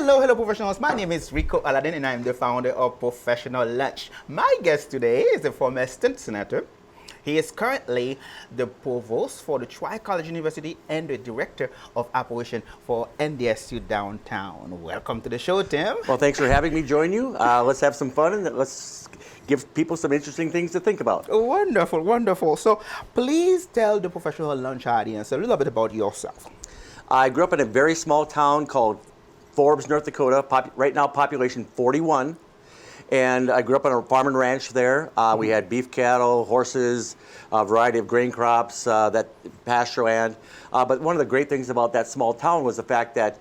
Hello, professionals. My name is Rico Aladdin, and I'm the founder of Professional Lunch. My guest today is the former state senator. He is currently the provost for the Tri-College University and the director of operation for NDSU Downtown. Welcome to the show, Tim. Well, thanks for having me join you. Let's have some fun and let's give people some interesting things to think about. Wonderful, wonderful. So please tell the Professional Lunch audience a little bit about yourself. I grew up in a very small town called Forbes, North Dakota, right now population 41. And I grew up on a farm and ranch there. We had beef cattle, horses, a variety of grain crops, that pasture land. But one of the great things about that small town was the fact that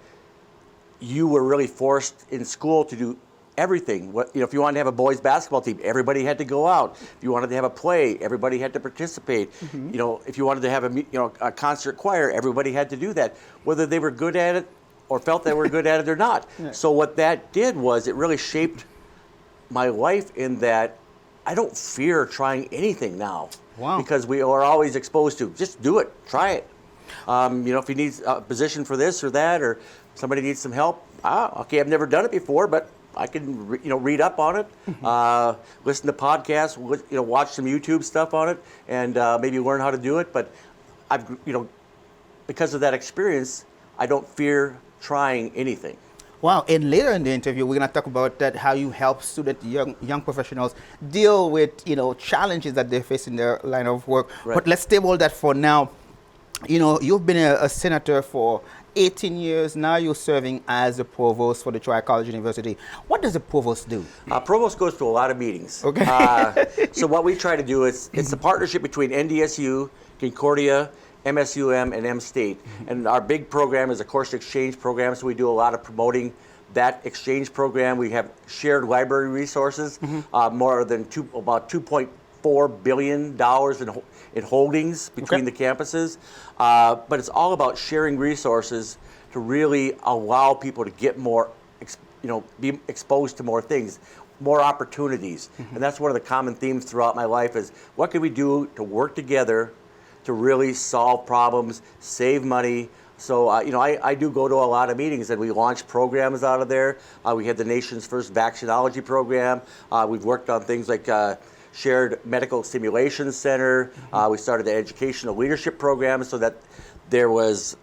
you were really forced in school to do everything. If you wanted to have a boys basketball team, everybody had to go out. If you wanted to have a play, everybody had to participate. If you wanted to have a concert choir, everybody had to do that, whether they were good at it or felt they were good at it or not. Yeah. So what that did was it really shaped my life in that I don't fear trying anything now. Wow. Because we are always exposed to just do it, try it. If you need a position for this or that, or somebody needs some help, okay, I've never done it before, but I can read up on it, listen to podcasts, watch some YouTube stuff on it, and maybe learn how to do it. But I've because of that experience, I don't fear trying anything. Wow, and later in the interview, we're going to talk about that, how you help young professionals deal with, challenges that they face in their line of work. Right. But let's table that for now. You've been a senator for 18 years. Now you're serving as a provost for the Tri-College University. What does a provost do? Provost goes to a lot of meetings. Okay. So what we try to do is, it's a partnership between NDSU, Concordia, MSUM, and M-State. And our big program is a course exchange program, so we do a lot of promoting that exchange program. We have shared library resources, more than about $2.4 billion in holdings between the campuses. But it's all about sharing resources to really allow people to get more, be exposed to more things, more opportunities. And that's one of the common themes throughout my life is what can we do to work together to really solve problems, save money. So, I do go to a lot of meetings, and we launch programs out of there. We had the nation's first vaccinology program. We've worked on things like shared medical simulation center. We started the educational leadership program so that there was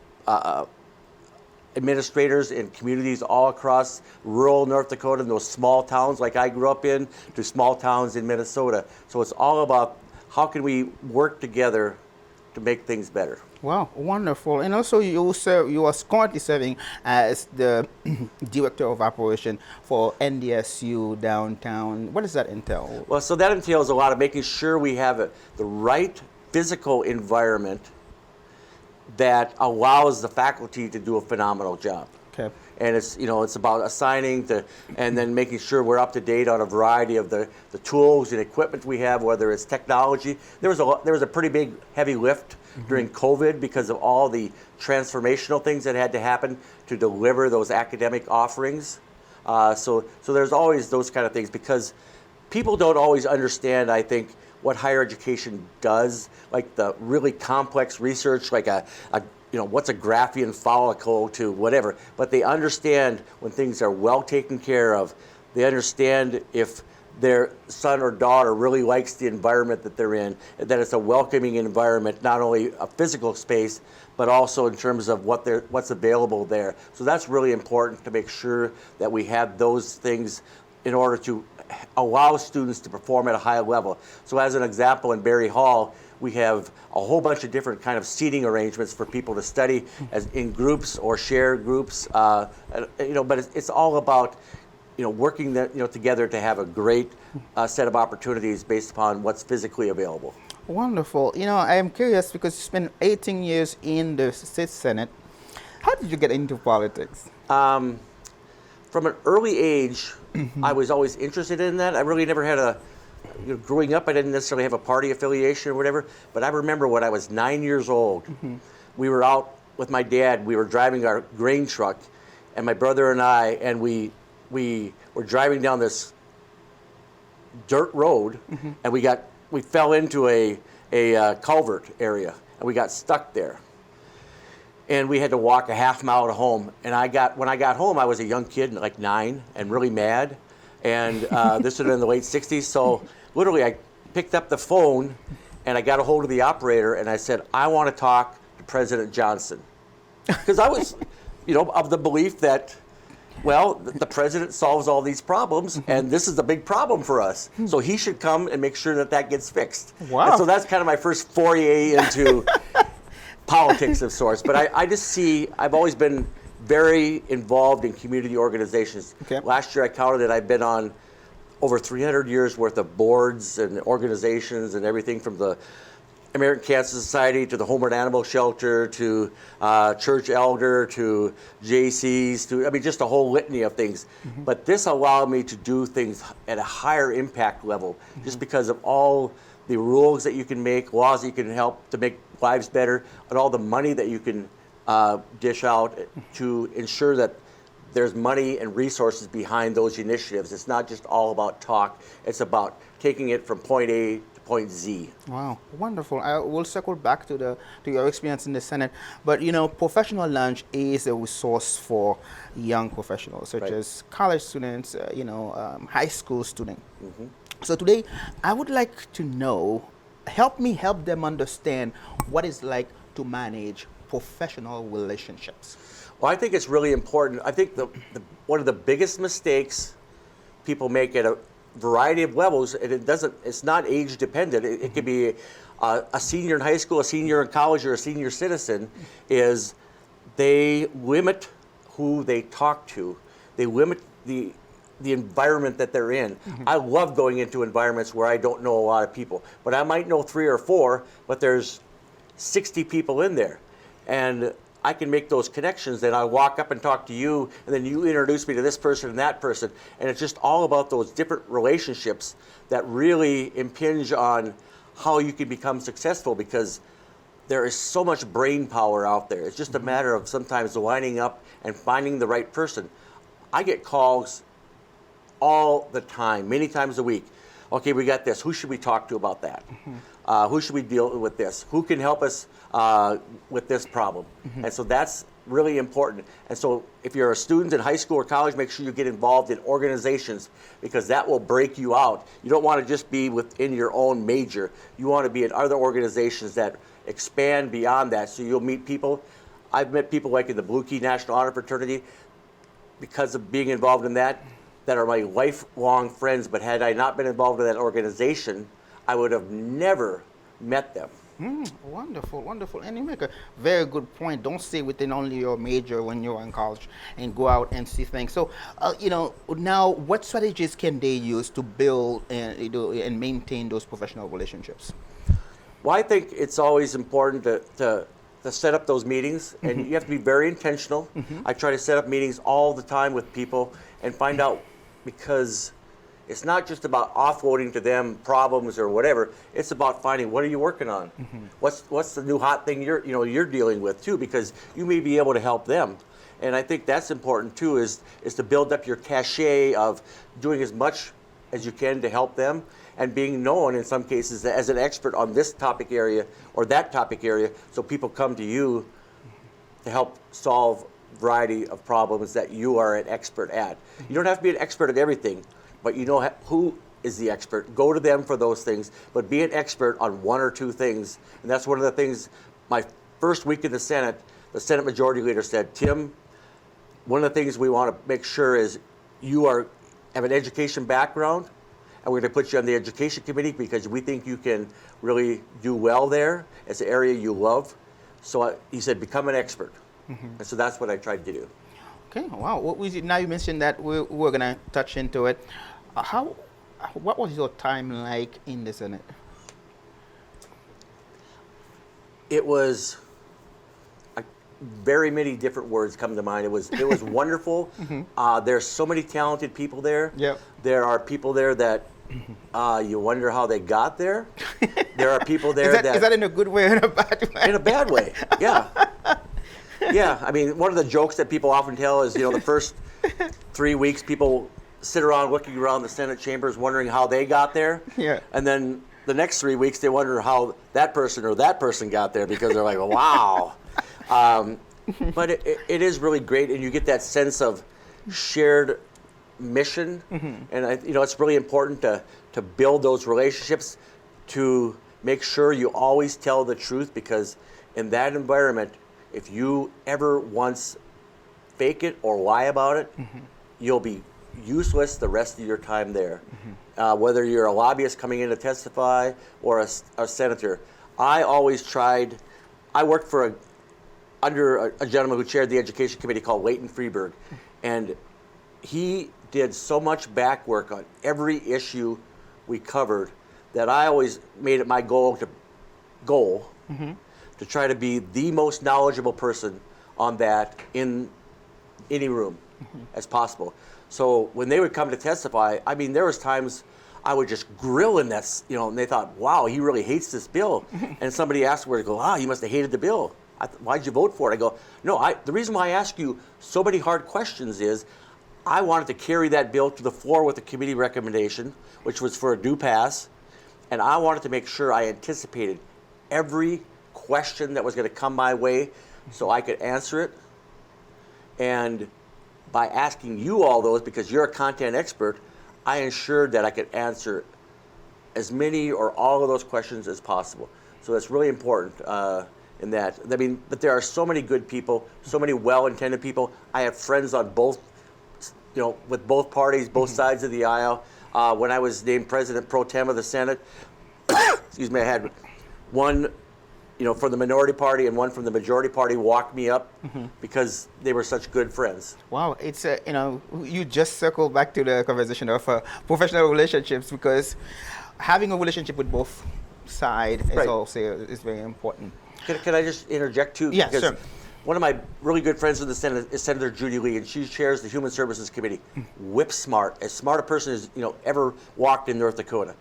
administrators in communities all across rural North Dakota, in those small towns like I grew up in, to small towns in Minnesota. So it's all about how can we work together to make things better. Wow, wonderful. And also you are currently serving as the director of operation for NDSU Downtown. What does that entail? Well, so that entails a lot of making sure we have the right physical environment that allows the faculty to do a phenomenal job. Okay. And it's about assigning and then making sure we're up to date on a variety of the tools and equipment we have, whether it's technology. There was a pretty big heavy lift during COVID because of all the transformational things that had to happen to deliver those academic offerings. So there's always those kind of things because people don't always understand, I think, what higher education does, like the really complex research, like what's a Graafian follicle to whatever, but they understand when things are well taken care of. They understand if their son or daughter really likes the environment that they're in, that it's a welcoming environment, not only a physical space, but also in terms of what's available there. So that's really important to make sure that we have those things in order to allow students to perform at a high level. So as an example, in Berry Hall, we have a whole bunch of different kind of seating arrangements for people to study as in groups or shared groups. But it's all about working together to have a great set of opportunities based upon what's physically available. Wonderful. I am curious because you spent 18 years in the state senate. How did you get into politics? From an early age, I was always interested in that. I really never had growing up, I didn't necessarily have a party affiliation or whatever, but I remember when I was 9 years old, we were out with my dad, we were driving our grain truck, and my brother and I, and we were driving down this dirt road, and we fell into a culvert area, and we got stuck there. and we had to walk a half mile to home. And when I got home, I was a young kid, like 9, and really mad. And this would have been the late 60s. So literally, I picked up the phone, and I got a hold of the operator, and I said, I want to talk to President Johnson. Because I was, of the belief that, well, the president solves all these problems, and this is a big problem for us. So he should come and make sure that gets fixed. Wow. And so that's kind of my first foray into politics of sorts. But I just see, I've always been very involved in community organizations. Okay. Last year I counted that I've been on over 300 years worth of boards and organizations and everything from the American Cancer Society to the Homeward Animal Shelter to church elder to JCs to, just a whole litany of things. But this allowed me to do things at a higher impact level just because of all the rules that you can make, laws that you can help to make lives better, and all the money that you can dish out to ensure that there's money and resources behind those initiatives. It's not just all about talk. It's about taking it from point A to point Z. Wow, wonderful. I will circle back to your experience in the Senate. But professional lunch is a resource for young professionals, such as college students, high school students. So today, I would like to know, help them understand what it's like to manage professional relationships. Well, I think it's really important. I think one of the biggest mistakes people make at a variety of levels, and it's not age dependent. It could be a senior in high school, a senior in college, or a senior citizen, is they limit who they talk to. They limit the environment that they're in. I love going into environments where I don't know a lot of people, but I might know 3 or 4, but there's 60 people in there. And I can make those connections, then I walk up and talk to you, and then you introduce me to this person and that person. And it's just all about those different relationships that really impinge on how you can become successful, because there is so much brain power out there. It's just a matter of sometimes lining up and finding the right person. I get calls all the time, many times a week. Okay, we got this. Who should we talk to about that? Who should we deal with this? Who can help us with this problem? And so that's really important. And so if you're a student in high school or college, make sure you get involved in organizations, because that will break you out. You don't want to just be within your own major. You want to be in other organizations that expand beyond that, so you'll meet people. I've met people like in the Blue Key National Honor Fraternity, because of being involved in that are my lifelong friends. But had I not been involved in that organization, I would have never met them. Wonderful, wonderful. And you make a very good point. Don't stay within only your major when you're in college, and go out and see things. So, now what strategies can they use to build and maintain those professional relationships? Well, I think it's always important to set up those meetings, and you have to be very intentional. I try to set up meetings all the time with people and find out, because it's not just about offloading to them problems or whatever. It's about finding, what are you working on? What's the new hot thing you're dealing with too, because you may be able to help them. And I think that's important too, is to build up your cachet of doing as much as you can to help them, and being known in some cases as an expert on this topic area or that topic area, so people come to you to help solve a variety of problems that you are an expert at. You don't have to be an expert at everything, but you know who is the expert. Go to them for those things, but be an expert on 1 or 2 things. And that's one of the things, my first week in the Senate Majority Leader said, Tim, one of the things we want to make sure is you have an education background, and we're going to put you on the education committee because we think you can really do well there. It's an area you love. So he said, become an expert. And so that's what I tried to do. Okay, wow. Now you mentioned that we're going to touch into it. What was your time like in the Senate? It was, very many different words come to mind. It was wonderful. There's so many talented people there. Yep. There are people there that you wonder how they got there. There are people there is that in a good way or in a bad way? In a bad way, yeah. Yeah, I mean, one of the jokes that people often tell is, the first 3 weeks people sit around looking around the Senate chambers wondering how they got there. Yeah. And then the next 3 weeks they wonder how that person got there, because they're like, wow. but it is really great, and you get that sense of shared mission, and it's really important to build those relationships, to make sure you always tell the truth, because in that environment, if you ever once fake it or lie about it, you'll be useless the rest of your time there. Whether you're a lobbyist coming in to testify or a senator. I worked under a gentleman who chaired the education committee called Leighton Freeberg, and he did so much back work on every issue we covered that I always made it my goal to try to be the most knowledgeable person on that in any room as possible. So when they would come to testify, I mean, there was times I would just grill in that, and they thought, wow, he really hates this bill. And somebody afterwards go, you must have hated the bill. Why'd you vote for it? I go, no, the reason why I ask you so many hard questions is I wanted to carry that bill to the floor with the committee recommendation, which was for a due pass, and I wanted to make sure I anticipated every question that was going to come my way so I could answer it. And by asking you all those, because you're a content expert, I ensured that I could answer as many or all of those questions as possible. So that's really important in that. I mean, but there are so many good people, so many well-intended people. I have friends on both, with both parties, both sides of the aisle. When I was named President Pro Tem of the Senate, excuse me, I had one from the minority party and one from the majority party walk me up because they were such good friends. Wow, it's you just circle back to the conversation of professional relationships, because having a relationship with both sides is very important. Can I just interject too? Yeah, because sure. One of my really good friends in the Senate is Senator Judy Lee, and she chairs the Human Services Committee. Whip smart, as smart a person as ever walked in North Dakota.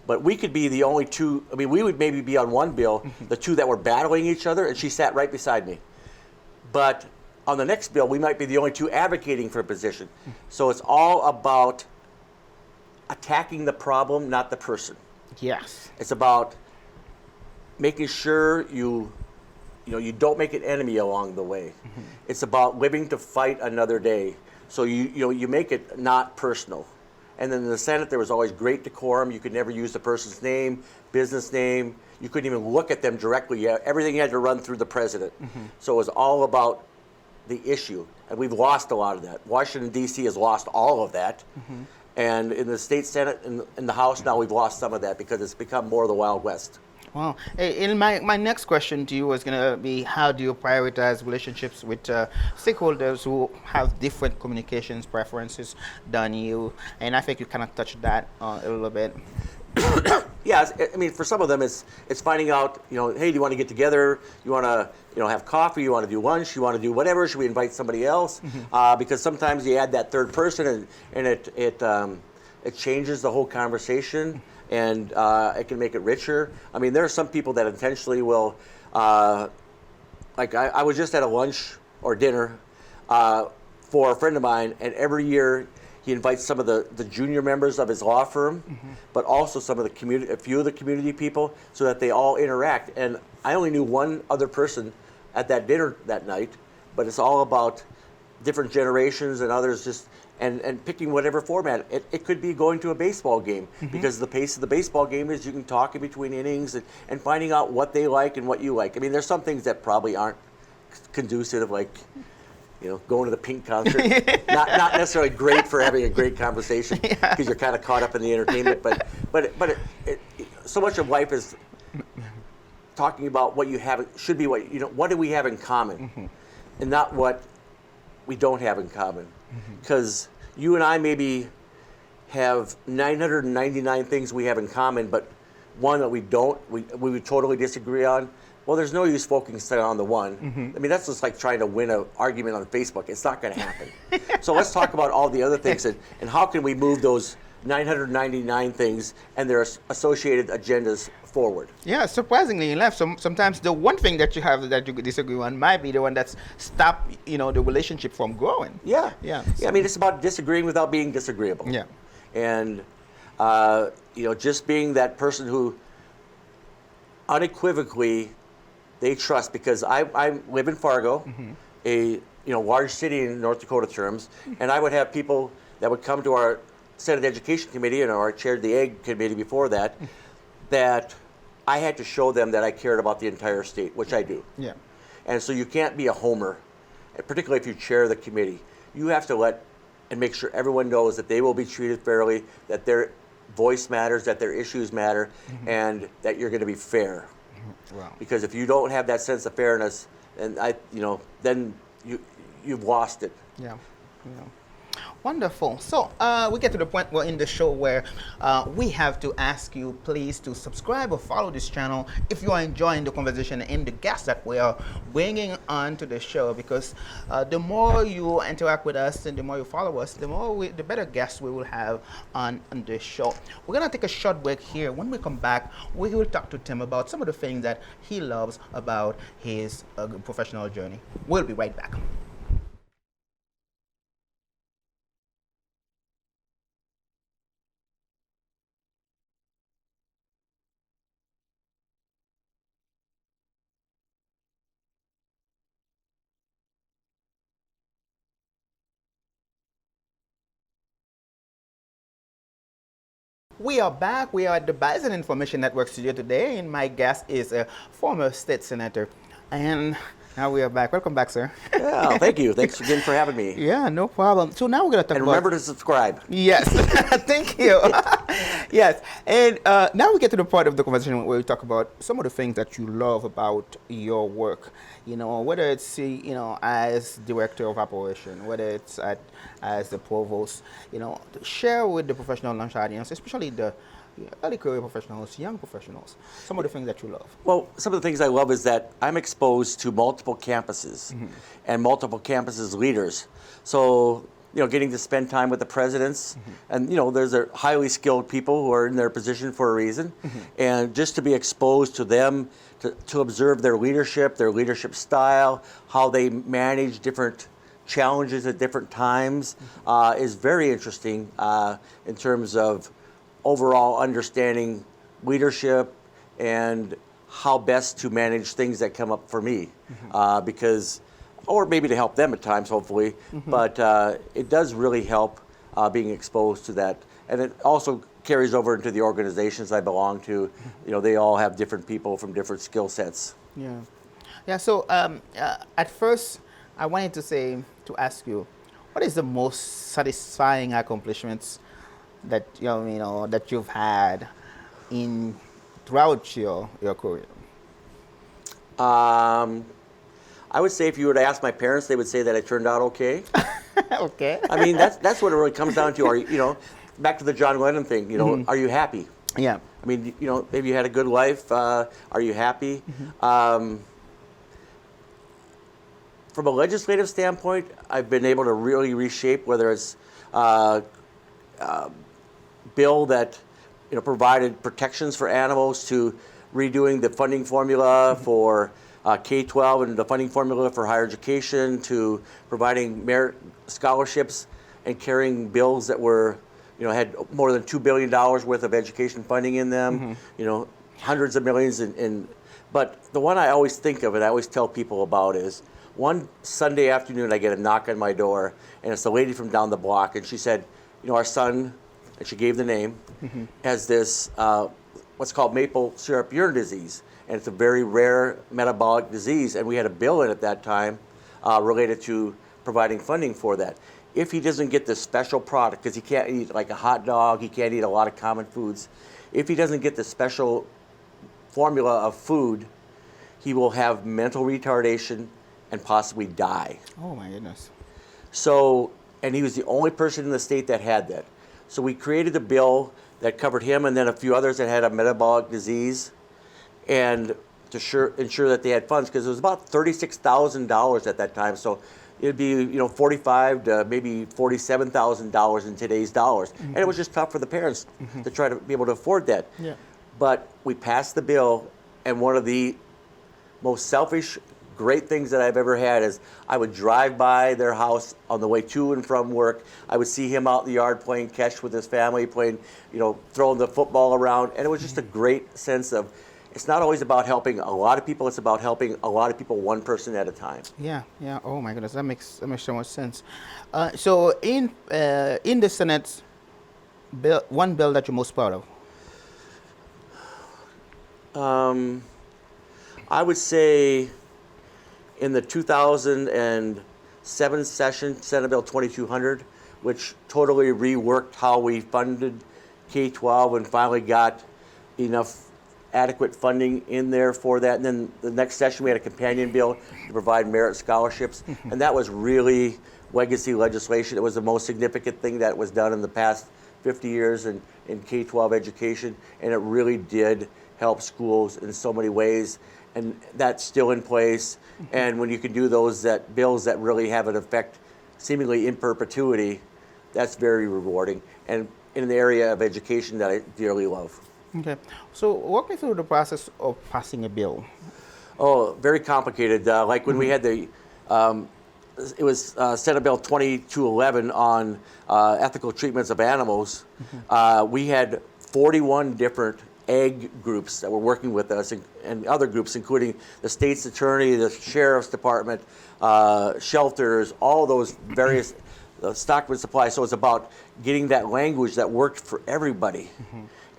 But we could be the only two. I mean, we would maybe be on one bill, the two that were battling each other, and she sat right beside me. But on the next bill, we might be the only two advocating for a position. So it's all about attacking the problem, not the person. Yes. It's about making sure you don't make an enemy along the way. It's about living to fight another day. So you make it not personal. And then in the Senate, there was always great decorum. You could never use the person's name, business name. You couldn't even look at them directly. Everything had to run through the president. So it was all about the issue. And we've lost a lot of that. Washington, D.C. has lost all of that. And in the state Senate and in the House now, we've lost some of that because it's become more of the Wild West. Wow. And my next question to you was going to be, how do you prioritize relationships with stakeholders who have different communications preferences than you? And I think you kind of touched that a little bit. Yeah, I mean, for some of them, it's finding out, hey, do you want to get together? You want to, have coffee? You want to do lunch? You want to do whatever? Should we invite somebody else? Because sometimes you add that third person, and it changes the whole conversation. And it can make it richer. I mean, there are some people that intentionally will, like I was just at a lunch or dinner for a friend of mine, and every year he invites some of the junior members of his law firm, but also some of a few of the community people, so that they all interact. And I only knew one other person at that dinner that night, but it's all about different generations and others just. And picking whatever format. It could be going to a baseball game, because the pace of the baseball game is you can talk in between innings and finding out what they like and what you like. I mean, there's some things that probably aren't conducive, like going to the Pink concert. not necessarily great for having a great conversation, because you're kind of caught up in the entertainment. But so much of life is talking about what you have should be what do we have in common, and not what we don't have in common. Because you and I maybe have 999 things we have in common, but one that we would totally disagree on. Well, there's no use focusing on the one. I mean, that's just like trying to win an argument on Facebook. It's not going to happen. So let's talk about all the other things and how can we move those 999 things and their associated agendas forward. Yeah, surprisingly enough, sometimes the one thing that you have that you disagree on might be the one that's stopped, the relationship from growing. Yeah. Yeah. I mean, it's about disagreeing without being disagreeable. Yeah. And, just being that person who unequivocally they trust, because I live in Fargo. a large city in North Dakota terms, and I would have people that would come to our Senate Education Committee, and I chaired the Ag Committee before that, that I had to show them that I cared about the entire state, which I do. Yeah. And so you can't be a homer, particularly if you chair the committee. You have to let and make sure everyone knows that they will be treated fairly, that their voice matters, that their issues matter, and that you're going to be fair. Wow. Because if you don't have that sense of fairness, and then you've lost it. Yeah. Yeah. Wonderful. So we get to the point in the show where we have to ask you please to subscribe or follow this channel if you are enjoying the conversation and the guests that we are bringing on to the show, because the more you interact with us and the more you follow us, the better guests we will have on the show. We're going to take a short break here. When we come back, we will talk to Tim about some of the things that he loves about his professional journey. We'll be right back. We are back. We are at the Bipartisan Information Network studio today, and my guest is a former state senator. And now we are back. Welcome back, sir. Yeah, thank you. Thanks again for having me. Yeah, no problem. So now we're going to talk and remember to subscribe. Yes, thank you. Yes, and now we get to the part of the conversation where we talk about some of the things that you love about your work. Whether it's as director of operation, whether it's as the provost. Share with the professional lunch audience, especially the early career professionals, young professionals, some of the things that you love. Well, some of the things I love is that I'm exposed to multiple campuses and multiple campuses leaders. So, getting to spend time with the presidents, and there's a highly skilled people who are in their position for a reason, and just to be exposed to them, to observe their leadership style, how they manage different challenges at different times, is very interesting in terms of overall understanding leadership and how best to manage things that come up for me, or maybe to help them at times, hopefully, but it does really help being exposed to that. And it also carries over into the organizations I belong to. They all have different people from different skill sets. Yeah. Yeah, so at first, I wanted to ask you, what is the most satisfying accomplishments that that you've had throughout your career? I would say if you were to ask my parents, they would say that it turned out okay. Okay. I mean, that's what it really comes down to. Are you, back to the John Lennon thing, are you happy? Yeah. I mean, maybe you had a good life. Are you happy? From a legislative standpoint, I've been able to really reshape, whether it's bill that provided protections for animals, to redoing the funding formula for K-12 and the funding formula for higher education, to providing merit scholarships and carrying bills that were had more than $2 billion worth of education funding in them, hundreds of millions but the one I always think of and I always tell people about is one Sunday afternoon I get a knock on my door, and it's a lady from down the block, and she said, our son, and she gave the name, has this what's called maple syrup urine disease, and it's a very rare metabolic disease, and we had a bill in at that time related to providing funding for that. If he doesn't get this special product, because he can't eat like a hot dog, he can't eat a lot of common foods, if he doesn't get the special formula of food, he will have mental retardation and possibly die. Oh my goodness. So, and he was the only person in the state that had that. So we created a bill that covered him and then a few others that had a metabolic disease, and to ensure that they had funds, because it was about $36,000 at that time. So it'd be $45,000 to maybe $47,000 in today's dollars, and it was just tough for the parents to try to be able to afford that. Yeah. But we passed the bill, and one of the most selfish, great things that I've ever had is I would drive by their house on the way to and from work. I would see him out in the yard playing catch with his family, playing, throwing the football around, and it was just a great sense of, it's not always about helping a lot of people. It's about helping a lot of people, one person at a time. Yeah, yeah. Oh my goodness, that makes so much sense. So in the Senate, one bill that you're most proud of. I would say in the 2007 session, Senate Bill 2200, which totally reworked how we funded K-12 and finally got enough adequate funding in there for that. And then the next session we had a companion bill to provide merit scholarships. And that was really legacy legislation. It was the most significant thing that was done in the past 50 years in K-12 education. And it really did help schools in so many ways. And that's still in place. And when you can do those bills that really have an effect seemingly in perpetuity, that's very rewarding. And in the area of education that I dearly love. Okay. So walk me through the process of passing a bill. Oh, very complicated. Like when we had it was Senate Bill 2211 on ethical treatments of animals. We had 41 different ag groups that were working with us and other groups, including the state's attorney, the sheriff's department, shelters, all those various Stockman Supply. So it's about getting that language that worked for everybody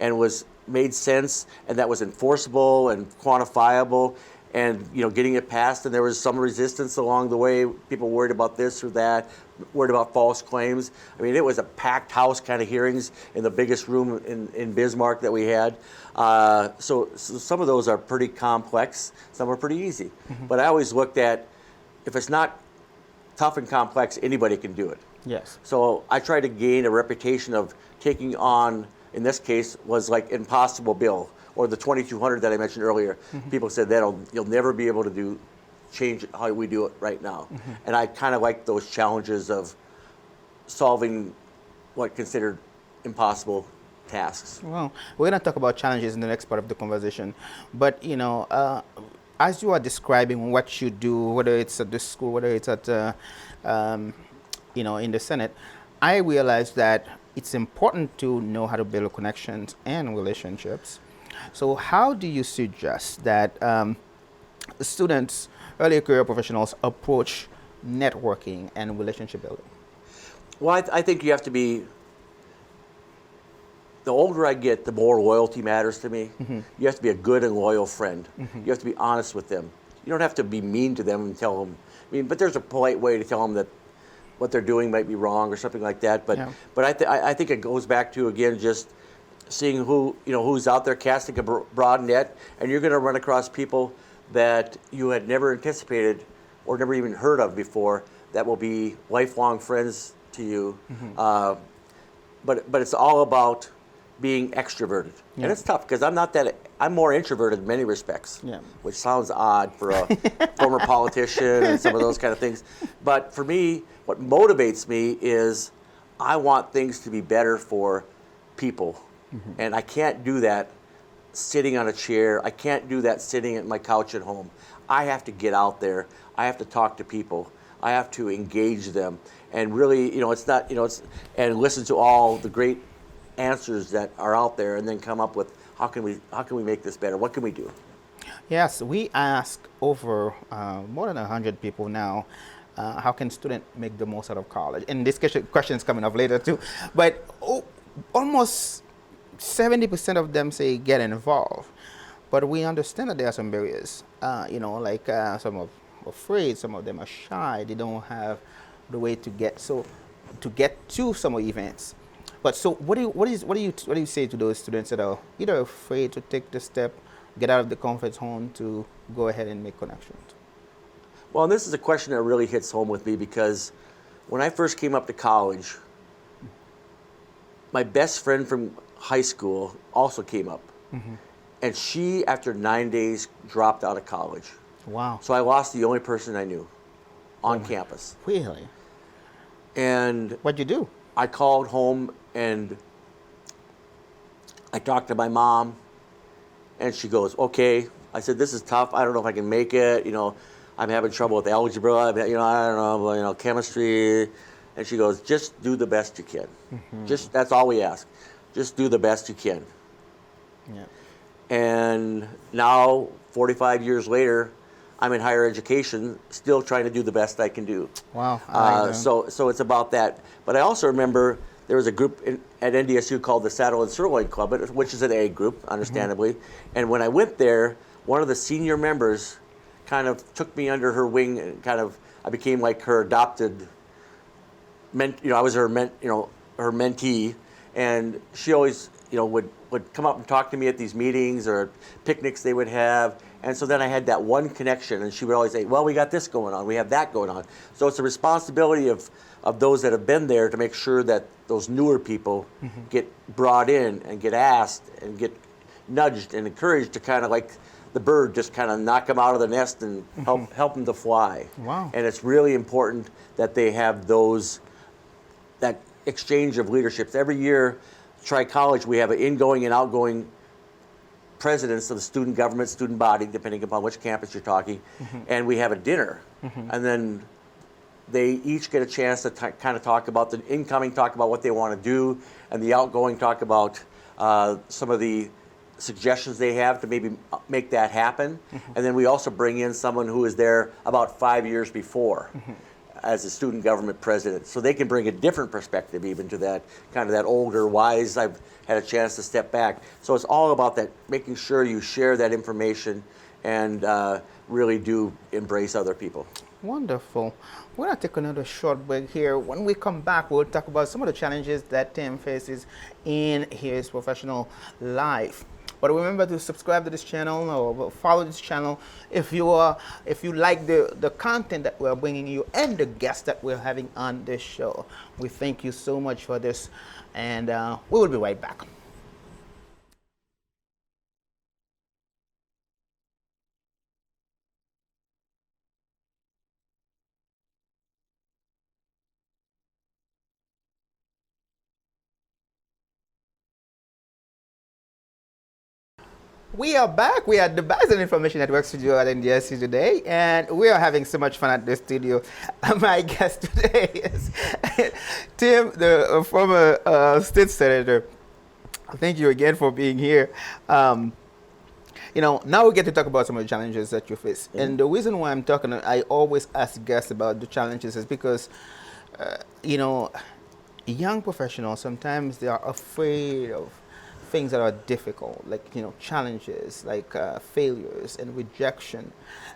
and made sense and that was enforceable and quantifiable and getting it passed. And there was some resistance along the way. People worried about this or that, worried about false claims. I mean, it was a packed house kind of hearings in the biggest room in Bismarck that we had. So some of those are pretty complex. Some are pretty easy. But I always looked at, if it's not tough and complex, anybody can do it. Yes. So I tried to gain a reputation of taking on, in this case, was like impossible bill, or the 2200 that I mentioned earlier. People said you'll never be able to change how we do it right now. And I kind of like those challenges of solving what considered impossible tasks. Well, we're going to talk about challenges in the next part of the conversation, but as you are describing what you do, whether it's at the school, whether it's at in the Senate, I realized that it's important to know how to build connections and relationships. So how do you suggest that students, early career professionals, approach networking and relationship building? Well, I think you have to be, the older I get, the more loyalty matters to me. You have to be a good and loyal friend. You have to be honest with them. You don't have to be mean to them and tell them, but there's a polite way to tell them that what they're doing might be wrong or something like that. But I think it goes back to, again, just seeing who's out there, casting a broad net, and you're going to run across people that you had never anticipated or never even heard of before that will be lifelong friends to you. But it's all about being extroverted. And it's tough because I'm more introverted in many respects, which sounds odd for a former politician and some of those kind of things. But for me, what motivates me is I want things to be better for people. And I can't do that sitting on a chair. I can't do that sitting at my couch at home. I have to get out there. I have to talk to people. I have to engage them. And really, and listen to all the great answers that are out there and then come up with how can we make this better? What can we do? Yes, we ask over more than 100 people now, how can students make the most out of college? And this question is coming up later too. But almost 70% of them say get involved. But we understand that there are some barriers. Some are afraid, some of them are shy, they don't have the way to get to some events. But so what do you say to those students that are either afraid to take the step, get out of the comfort zone to go ahead and make connections? Well, and this is a question that really hits home with me because when I first came up to college, my best friend from high school also came up. And she, after 9 days, dropped out of college. Wow. So I lost the only person I knew on campus. Really? And what'd you do? I called home and I talked to my mom and she goes, okay. I said, this is tough. I don't know if I can make it. I'm having trouble with algebra. I don't know, chemistry. And she goes, just do the best you can. That's all we ask. Just do the best you can. Yeah. And now, 45 years later, I'm in higher education, still trying to do the best I can do. Wow. So it's about that. But I also remember there was a group at NDSU called the Saddle and Sirloin Club, which is an A group, understandably. And when I went there, one of the senior members kind of took me under her wing, and I became like her adopted, I was her mentee, and she always, would come up and talk to me at these meetings or picnics they would have. And so then I had that one connection, and she would always say, well, we got this going on, we have that going on. So it's a responsibility of those that have been there to make sure that those newer people get brought in and get asked and get nudged and encouraged to kind of like the bird, just kind of knock them out of the nest and help them to fly. Wow. And it's really important that they have that exchange of leaderships. Every year, Tri-College, we have an ingoing and outgoing presidents of the student government, student body, depending upon which campus you're talking, and we have a dinner. And then they each get a chance to kind of talk about the incoming, talk about what they want to do, and the outgoing talk about some of the suggestions they have to maybe make that happen. And then we also bring in someone who was there about 5 years before as a student government president, so they can bring a different perspective even to that kind of that older, wise. I've had a chance to step back. So it's all about that, making sure you share that information and really do embrace other people. Wonderful. We're going to take another short break here. When we come back, we'll talk about some of the challenges that Tim faces in his professional life. But remember to subscribe to this channel or follow this channel if you like the content that we're bringing you and the guests that we're having on this show. We thank you so much for this, and we will be right back. We are back. We are at the Bipartisan Information Network studio at NDSU today, and we are having so much fun at the studio. My guest today is Tim, the former state senator. Thank you again for being here. Now we get to talk about some of the challenges that you face. And the reason why I'm talking, I always ask guests about the challenges is because, young professionals, sometimes they are afraid of things that are difficult, like challenges, like failures and rejection.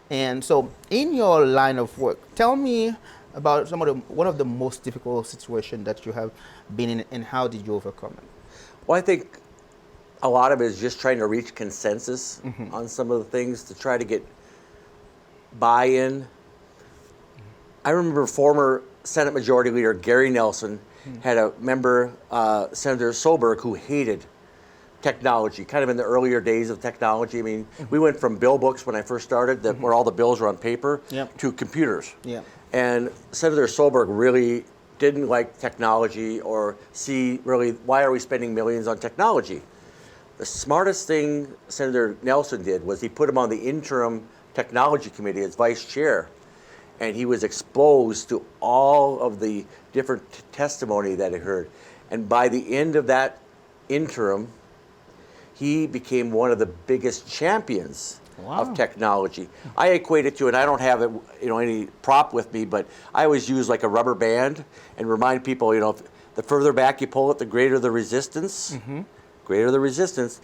And so, in your line of work, tell me about one of the most difficult situations that you have been in, and how did you overcome it? Well, I think a lot of it is just trying to reach consensus on some of the things to try to get buy-in. I remember former Senate Majority Leader Gary Nelson had a member, Senator Soberg, who hated technology, kind of in the earlier days of technology. I mean, we went from bill books when I first started, where all the bills were on paper, to computers. And Senator Soberg really didn't like technology or see really why are we spending millions on technology. The smartest thing Senator Nelson did was he put him on the interim technology committee as vice chair, and he was exposed to all of the different testimony that he heard. And by the end of that interim, he became one of the biggest champions of technology. I equate it to, and I don't have it, any prop with me, but I always use like a rubber band and remind people, the further back you pull it, the greater the resistance. Greater the resistance,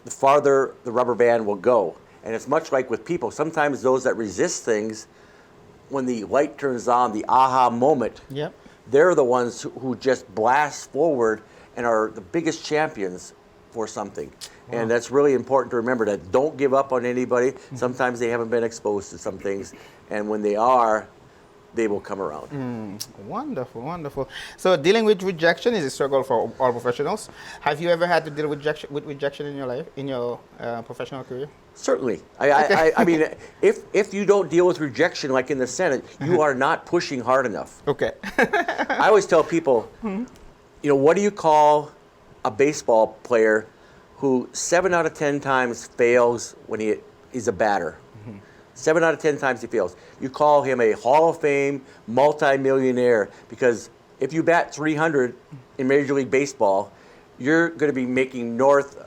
the farther the rubber band will go. And it's much like with people. Sometimes those that resist things, when the light turns on, the aha moment, they're the ones who just blast forward and are the biggest champions for something. And that's really important to remember, that don't give up on anybody. Sometimes they haven't been exposed to some things, and when they are, they will come around. Wonderful, wonderful. So dealing with rejection is a struggle for all professionals. Have you ever had to deal with rejection in your life, in your professional career? Certainly. I mean, if you don't deal with rejection like in the Senate, you are not pushing hard enough. Okay. I always tell people, what do you call a baseball player who 7 out of 10 times fails when he's a batter? 7 out of 10 times he fails. You call him a Hall of Fame multi-millionaire, because if you bat 300 in Major League Baseball, you're going to be making north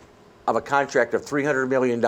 of a contract of $300 million.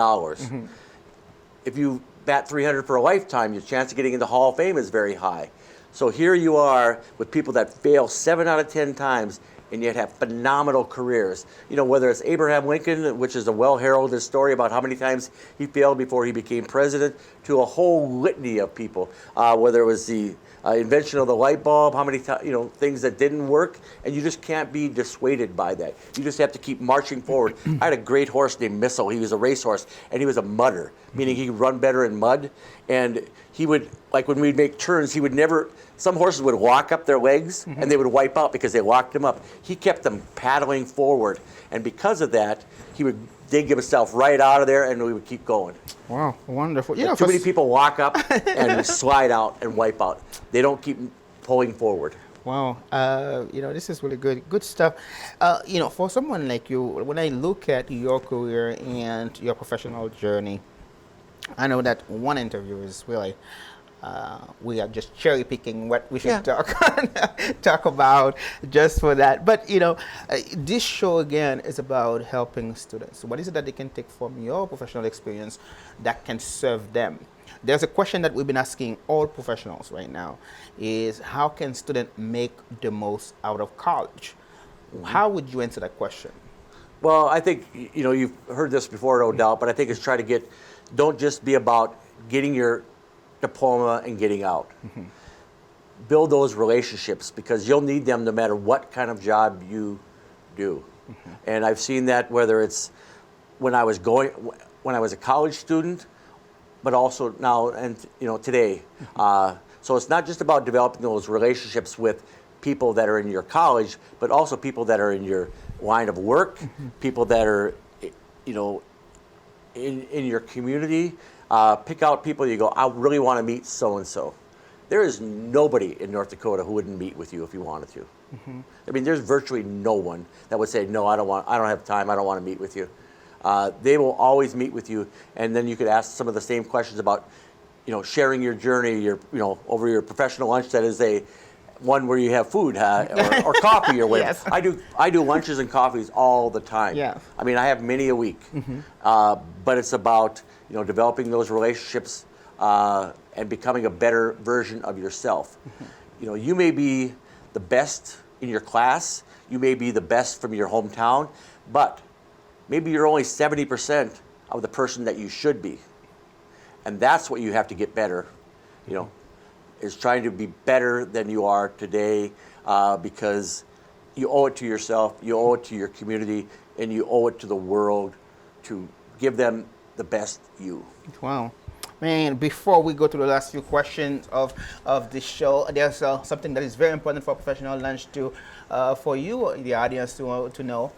If you bat 300 for a lifetime, your chance of getting into the Hall of Fame is very high. So here you are with people that fail 7 out of 10 times and yet have phenomenal careers. You know, whether it's Abraham Lincoln, which is a well-heralded story about how many times he failed before he became president, to a whole litany of people, whether it was the invention of the light bulb, how many things that didn't work, and you just can't be dissuaded by that. You just have to keep marching forward. I had a great horse named Missile. He was a racehorse, and he was a mudder, meaning he could run better in mud. And he would, like when we'd make turns, he would never, some horses would lock up their legs, and they would wipe out because they locked them up. He kept them paddling forward, and because of that, he would dig himself right out of there, and we would keep going. Wow, wonderful. You know, too many people walk up and slide out and wipe out. They don't keep pulling forward. Wow, this is really good stuff. For someone like you, when I look at your career and your professional journey, I know that one interview is really, we are just cherry picking what we should talk about just for that. But this show again is about helping students. What is it that they can take from your professional experience that can serve them? There's a question that we've been asking all professionals right now: is how can students make the most out of college? How would you answer that question? Well, I think you've heard this before, no doubt, but I think it's try to don't just be about getting your diploma and getting out. Build those relationships, because you'll need them no matter what kind of job you do. And I've seen that whether it's when I was a college student, but also now and today. So it's not just about developing those relationships with people that are in your college, but also people that are in your line of work, people that are in your community. Pick out people you go, I really want to meet so-and-so. There is nobody in North Dakota who wouldn't meet with you if you wanted to. I mean, there's virtually no one that would say, no, I don't have time, I don't want to meet with you. They will always meet with you, and then you could ask some of the same questions about, sharing your journey, over your professional lunch that is one where you have food or coffee or whatever. Yes. I do lunches and coffees all the time. Yeah. I mean, I have many a week. But it's about developing those relationships and becoming a better version of yourself. You may be the best in your class, you may be the best from your hometown, but maybe you're only 70% of the person that you should be. And that's what you have to get better, is trying to be better than you are today, because you owe it to yourself, you owe it to your community, and you owe it to the world to give them the best you. Wow. Man, before we go to the last few questions of this show, there's something that is very important for Professional Lunch for you, the audience, to know.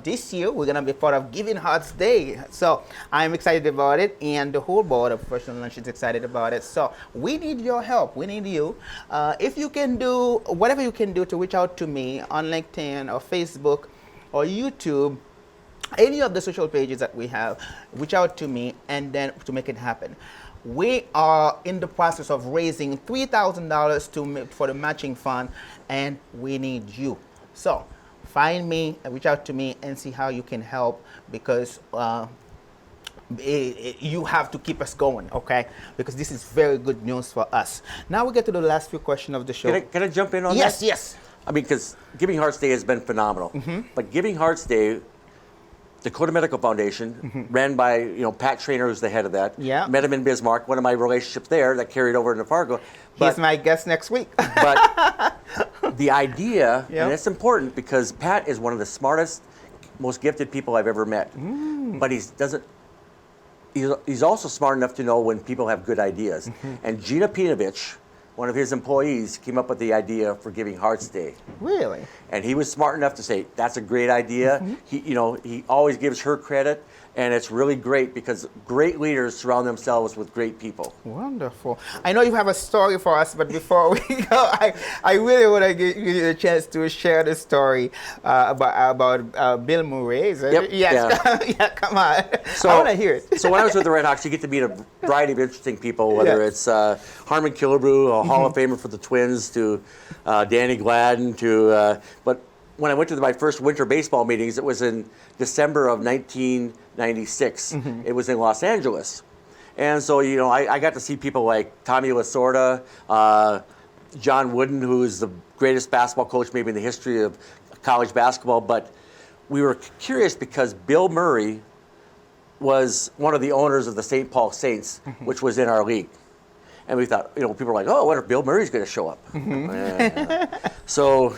This year, we're going to be part of Giving Hearts Day. So I'm excited about it, and the whole board of Professional Lunch is excited about it. So we need your help. We need you. If you can do whatever you can do to reach out to me on LinkedIn or Facebook or YouTube, any of the social pages that we have, reach out to me and then to make it happen. We are in the process of raising $3,000 for the matching fund, and we need you. So find me, reach out to me, and see how you can help, because you have to keep us going, okay? Because this is very good news for us. Now we get to the last few questions of the show. Can I jump in on that? Yes, yes. I mean, because Giving Hearts Day has been phenomenal. But Giving Hearts Day, Dakota Medical Foundation, ran by Pat Trainer, who's the head of that. Yeah. Met him in Bismarck, one of my relationships there that carried over into Fargo. He's my guest next week. But the idea, and it's important because Pat is one of the smartest, most gifted people I've ever met. But he's also smart enough to know when people have good ideas. And Gina Pinovich, one of his employees, came up with the idea for Giving Hearts Day. Really? And he was smart enough to say, that's a great idea. He always gives her credit, and it's really great because great leaders surround themselves with great people. Wonderful. I know you have a story for us, but before we go, I really want to give you a chance to share the story about Bill Murray. Is it? Yep. Yes. Yeah, come on. So, I want to hear it. So when I was with the Red Hawks, you get to meet a variety of interesting people, whether it's Harmon Killebrew, a Hall of Famer for the Twins, to Danny Gladden, but when I went to my first winter baseball meetings, it was in December of 1996. It was in Los Angeles. And so, I got to see people like Tommy Lasorda, John Wooden, who is the greatest basketball coach maybe in the history of college basketball. But we were curious because Bill Murray was one of the owners of the St. Paul Saints, which was in our league. And we thought, people were like, oh, I wonder if Bill Murray's going to show up. So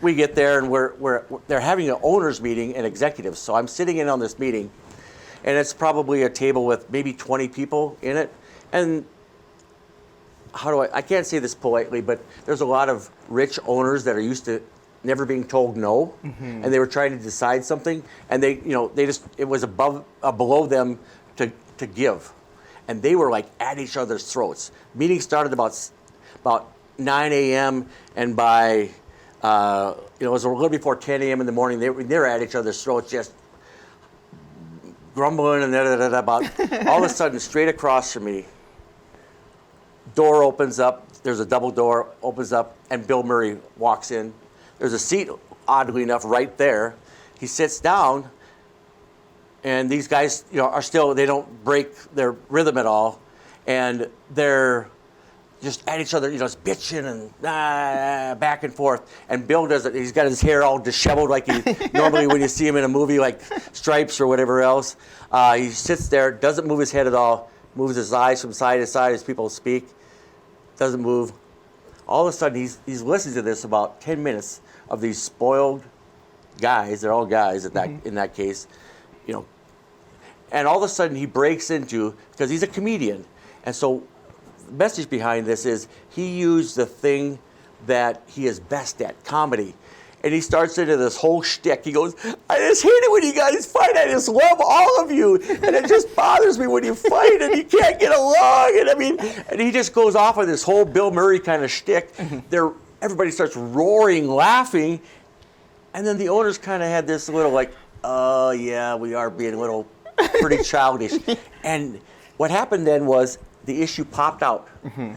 we get there, and they're having an owners meeting and executives. So I'm sitting in on this meeting, and it's probably a table with maybe 20 people in it. And I can't say this politely, but there's a lot of rich owners that are used to never being told no, and they were trying to decide something, and it was below them to give. And they were like at each other's throats. Meeting started about 9 a.m. and by it was a little before 10 a.m. in the morning. They were at each other's throats, just grumbling and about. All of a sudden, straight across from me, door opens up. There's a double door opens up, and Bill Murray walks in. There's a seat, oddly enough, right there. He sits down. And these guys, are still, they don't break their rhythm at all. And they're just at each other, just bitching and back and forth. And Bill does it. He's got his hair all disheveled like he normally when you see him in a movie like Stripes or whatever else. He sits there, doesn't move his head at all, moves his eyes from side to side as people speak, doesn't move. All of a sudden, he's listening to this about 10 minutes of these spoiled guys. They're all guys in that case. And all of a sudden he breaks into, because he's a comedian, and so the message behind this is he used the thing that he is best at, comedy. And he starts into this whole shtick. He goes, I just hate it when you guys fight. I just love all of you. And it just bothers me when you fight and you can't get along. And he just goes off on this whole Bill Murray kind of shtick. Everybody starts roaring, laughing. And then the owners kind of had this little like, oh, yeah, we are being a little pretty childish. And what happened then was the issue popped out.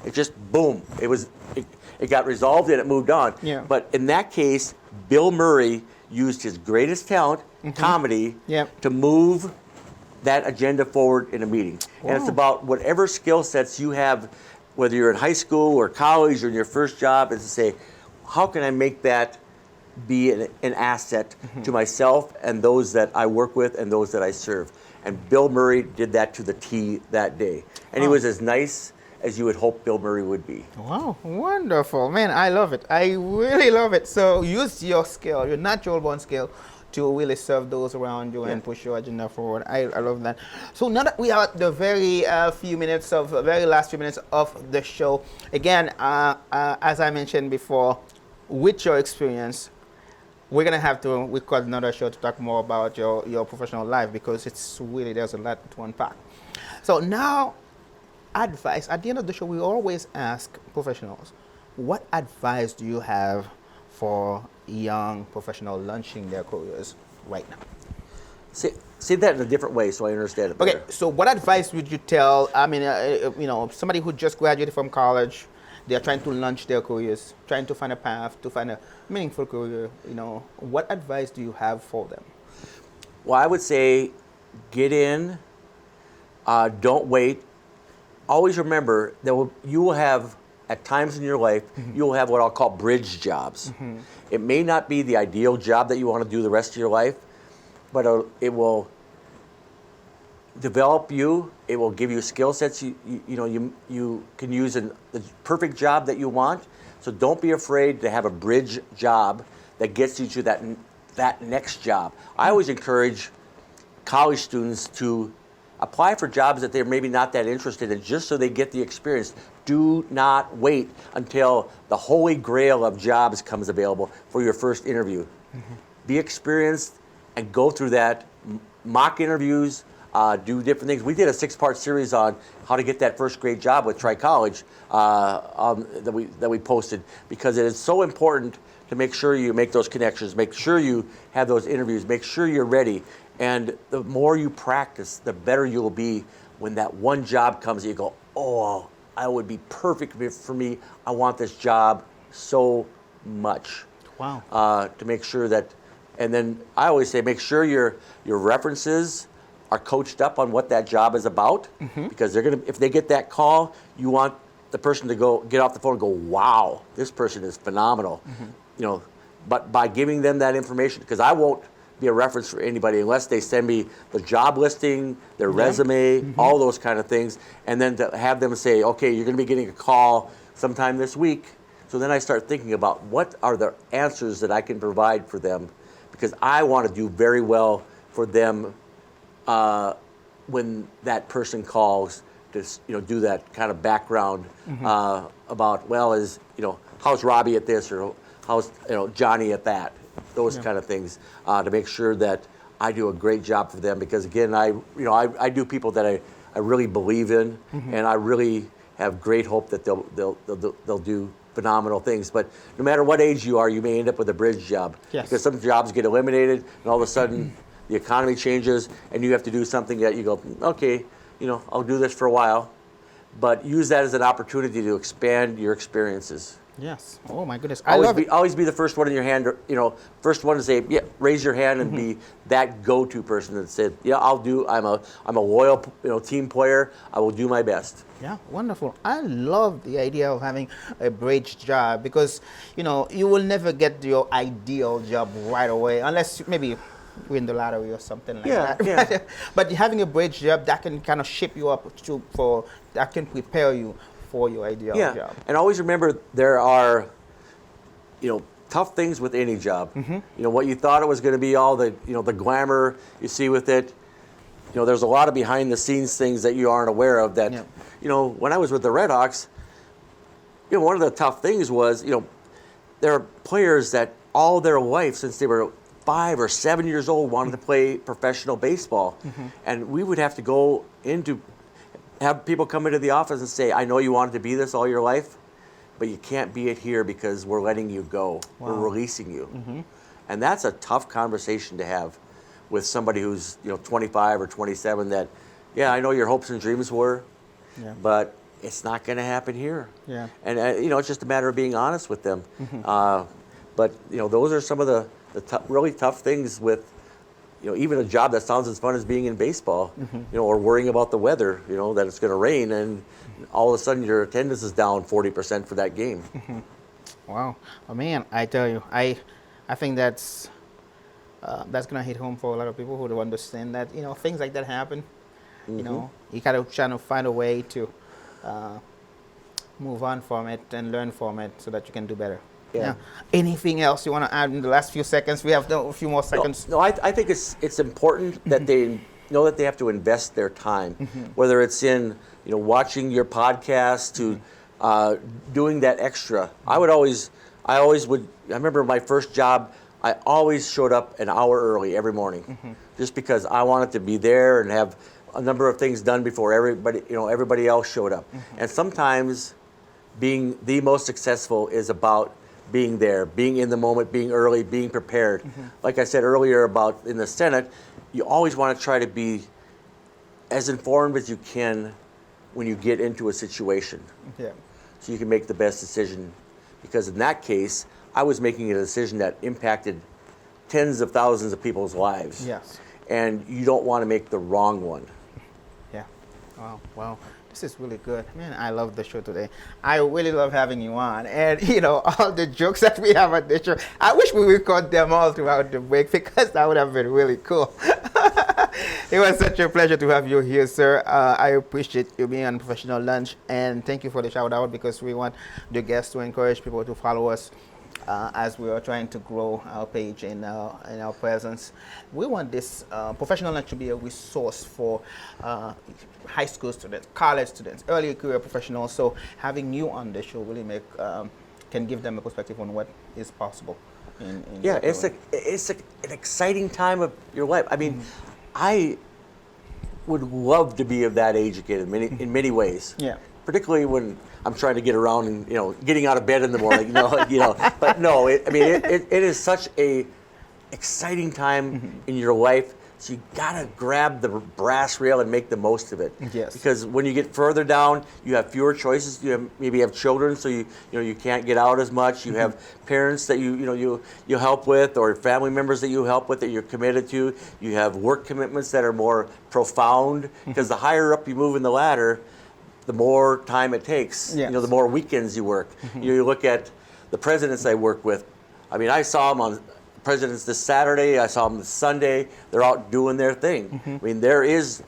It just, boom. It got resolved and it moved on. Yeah. But in that case, Bill Murray used his greatest talent, comedy, to move that agenda forward in a meeting. Wow. And it's about whatever skill sets you have, whether you're in high school or college or in your first job, is to say, how can I make that be an asset to myself and those that I work with and those that I serve. And Bill Murray did that to the T that day. And he was as nice as you would hope Bill Murray would be. Wow, wonderful. Man, I love it. I really love it. So use your skill, your natural born skill, to really serve those around you and push your agenda forward. I love that. So now that we are at the very last few minutes of the show, again, as I mentioned before, with your experience, we're going to have to record another show to talk more about your professional life, because it's really, there's a lot to unpack. So now, advice. At the end of the show, we always ask professionals, what advice do you have for young professionals launching their careers right now? Say that in a different way so I understand it better. Okay, so what advice would you tell, somebody who just graduated from college, they're trying to launch their careers, trying to find a path, to find a meaningful career, what advice do you have for them? Well, I would say get in, don't wait. Always remember that you will have, at times in your life, you will have what I'll call bridge jobs. It may not be the ideal job that you want to do the rest of your life, but it will develop you. It will give you skill sets you can use in the perfect job that you want. So don't be afraid to have a bridge job that gets you to that next job. I always encourage college students to apply for jobs that they're maybe not that interested in, just so they get the experience. Do not wait until the holy grail of jobs comes available for your first interview. Be experienced and go through that. Mock interviews, do different things. We did a 6-part series on how to get that first grade job with Tri-College that we posted, because it is so important to make sure you make those connections, make sure you have those interviews, make sure you're ready. And the more you practice, the better you'll be when that one job comes and you go, oh, I would be perfect for me. I want this job so much. to make sure that, and then I always say, make sure your references are coached up on what that job is about, because they're gonna, if they get that call, you want the person to get off the phone and go, wow, this person is phenomenal. But by giving them that information, because I won't be a reference for anybody unless they send me the job listing, their resume, all those kind of things, and then to have them say, okay, you're going to be getting a call sometime this week. So then I start thinking about what are the answers that I can provide for them, because I want to do very well for them when that person calls to do that kind of background about, well, how's Robbie at this, or how's Johnny at that. Those kind of things, to make sure that I do a great job for them, because again, I do people that I really believe in, and I really have great hope that they'll do phenomenal things. But no matter what age you are, you may end up with a bridge job, because some jobs get eliminated, and all of a sudden the economy changes, and you have to do something that you go, okay, I'll do this for a while, but use that as an opportunity to expand your experiences. Yes. Oh my goodness. Always be the first one in your hand, first one to say, yeah, raise your hand and be that go-to person that said, yeah, I'll do. I'm a loyal, team player. I will do my best. Yeah, wonderful. I love the idea of having a bridge job, because you will never get your ideal job right away unless maybe win the lottery or something like that. Yeah. But having a bridge job that can kind of shape you up that can prepare you for your ideal job. And always remember, there are, tough things with any job. What you thought it was going to be, all the, the glamour you see with it. There's a lot of behind the scenes things that you aren't aware of. That, when I was with the Red Hawks, one of the tough things was, there are players that all their life, since they were 5 or 7 years old, wanted to play professional baseball, and we would have to go have people come into the office and say, I know you wanted to be this all your life, but you can't be it here because we're letting you go. Wow. We're releasing you. And that's a tough conversation to have with somebody who's 25 or 27 that, yeah, I know your hopes and dreams were, but it's not going to happen here. Yeah. And, it's just a matter of being honest with them. But, those are some of the really tough things with even a job that sounds as fun as being in baseball, or worrying about the weather, that it's going to rain, and all of a sudden your attendance is down 40% for that game. Wow. Oh, man, I tell you, I think that's going to hit home for a lot of people who don't understand that, things like that happen. You kind of trying to find a way to move on from it and learn from it so that you can do better. Yeah. Anything else you want to add in the last few seconds? We have a few more seconds. No, I think it's important that they know that they have to invest their time, whether it's in watching your podcast to doing that extra. I remember my first job, I always showed up an hour early every morning, just because I wanted to be there and have a number of things done before everybody else showed up. And sometimes being the most successful is about being there, being in the moment, being early, being prepared. Like I said earlier about in the Senate, you always want to try to be as informed as you can when you get into a situation. So you can make the best decision. Because in that case, I was making a decision that impacted tens of thousands of people's lives. Yes. And you don't want to make the wrong one. Yeah. Wow. This is really good. Man, I love the show today. I really love having you on. And, all the jokes that we have on the show, I wish we record them all throughout the break, because that would have been really cool. It was such a pleasure to have you here, sir. I appreciate you being on Professional Lunch. And thank you for the shout out, because we want the guests to encourage people to follow us as we are trying to grow our page and our presence. We want this Professional Lunch to be a resource for high school students, college students, early career professionals. So having you on the show really can give them a perspective on what is possible. It's an exciting time of your life. I mean, I would love to be of that age again in many ways. Yeah. Particularly when I'm trying to get around and getting out of bed in the morning, But no, it is such a exciting time in your life. So you gotta grab the brass rail and make the most of it. Yes. Because when you get further down, you have fewer choices. Maybe have children, so you can't get out as much. You have parents that you help with, or family members that you help with that you're committed to. You have work commitments that are more profound. Because the higher up you move in the ladder, the more time it takes. Yes. The more weekends you work. You look at the presidents I work with. I mean, I saw them on presidents this Saturday. I saw them this Sunday. They're out doing their thing. I mean, there is,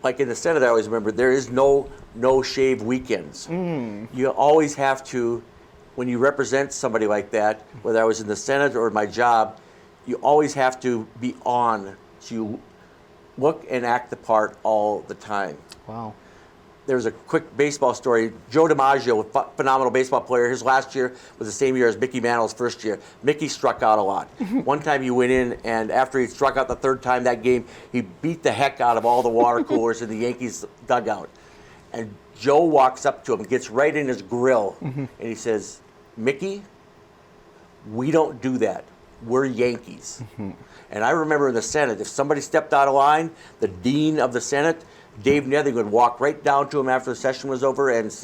like in the Senate, I always remember, there is no shave weekends. You always have to, when you represent somebody like that, whether I was in the Senate or my job, you always have to be on. So you look and act the part all the time. Wow. There's a quick baseball story. Joe DiMaggio, a phenomenal baseball player. His last year was the same year as Mickey Mantle's first year. Mickey struck out a lot. One time he went in, and after he struck out the third time that game, he beat the heck out of all the water coolers in the Yankees dugout. And Joe walks up to him, gets right in his grill, and he says, "Mickey, we don't do that. We're Yankees." And I remember in the Senate, if somebody stepped out of line, the dean of the Senate, Dave Nething, would walk right down to him after the session was over and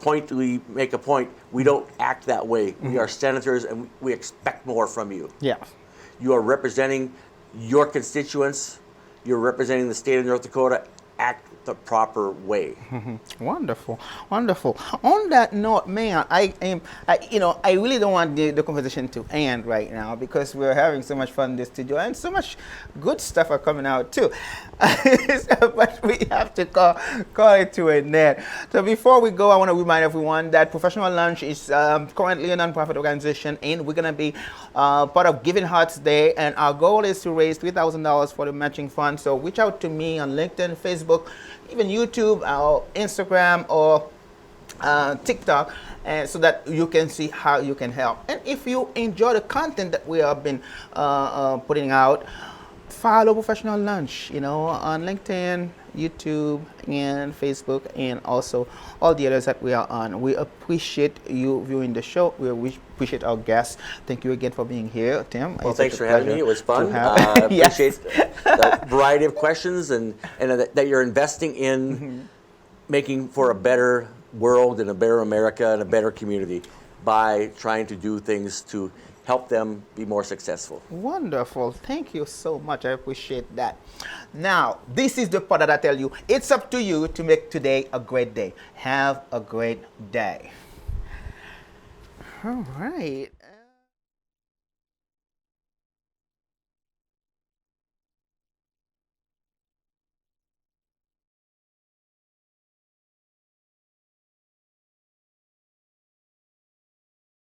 pointedly make a point. We don't act that way. We are senators, and we expect more from you. Yeah. You are representing your constituents. You're representing the state of North Dakota. Act the proper way. Wonderful, wonderful. On that note, man, I really don't want the conversation to end right now, because we're having so much fun in this studio, and so much good stuff are coming out too. But we have to call it to an end. So before we go, I want to remind everyone that Professional Lunch is currently a nonprofit organization, and we're going to be part of Giving Hearts Day, and our goal is to raise $3,000 for the matching fund. So reach out to me on LinkedIn, Facebook, even YouTube, or Instagram, or TikTok, so that you can see how you can help. And if you enjoy the content that we have been putting out, follow Professional Lunch, on LinkedIn, YouTube, and Facebook, and also all the others that we are on. We appreciate you viewing the show. We appreciate our guests. Thank you again for being here, Tim. Well, thanks for having me. It was fun. I Yes. appreciate the variety of questions, and that you're investing in making for a better world and a better America and a better community by trying to do things to help them be more successful. Wonderful. Thank you so much. I appreciate that. Now, this is the part that I tell you, it's up to you to make today a great day. Have a great day. All right.